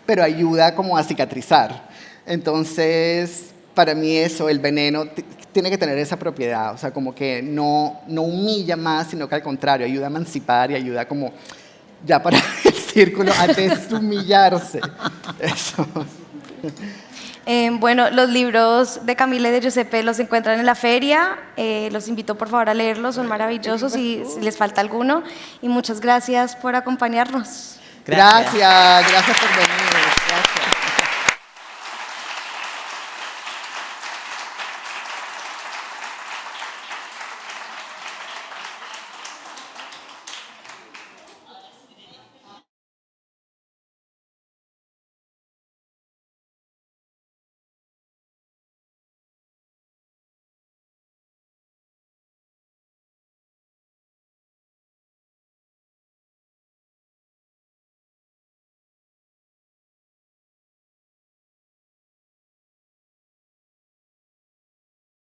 pero ayuda como a cicatrizar. Entonces, para mí eso, el veneno tiene que tener esa propiedad, o sea, como que no humilla más, sino que al contrario, ayuda a emancipar y ayuda como, ya para el círculo, a deshumillarse. Eso. Bueno, los libros de Camila y de Giuseppe los encuentran en la feria. Los invito por favor a leerlos, son maravillosos y si les falta alguno. Y muchas gracias por acompañarnos. Gracias por venir.